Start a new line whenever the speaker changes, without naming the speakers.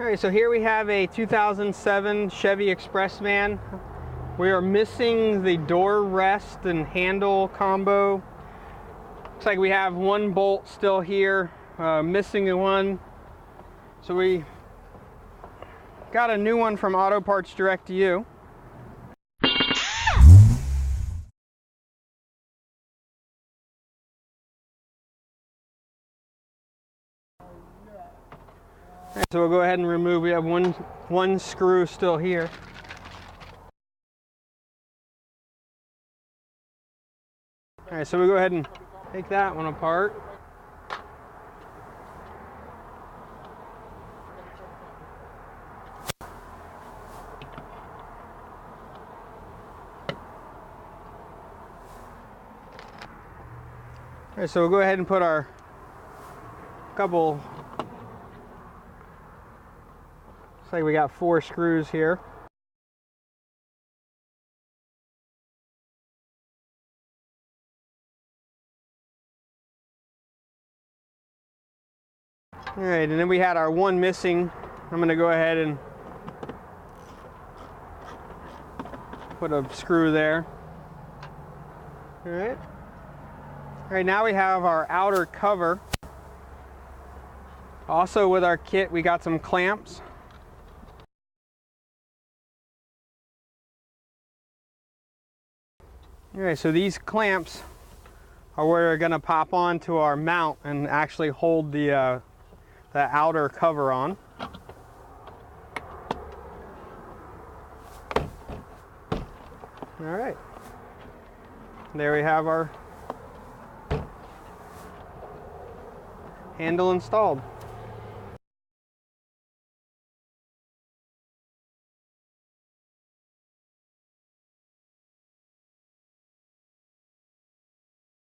All right, so here we have a 2007 Chevy Expressman. We are missing the door rest and handle combo. Looks like we have one bolt still here, missing one. So we got a new one from Auto Parts Direct to You. Right, so we'll go ahead and remove. We have one screw still here. All right, so we'll go ahead and take that one apart. All right, so we'll go ahead and put our couple. Looks like we got 4 screws here. All right, and then we had our one missing. I'm going to go ahead and put a screw there. All right. All right, now we have our outer cover. Also with our kit, we got some clamps. All right, so these clamps are where we're going to pop onto our mount and actually hold the outer cover on. All right, there we have our handle installed.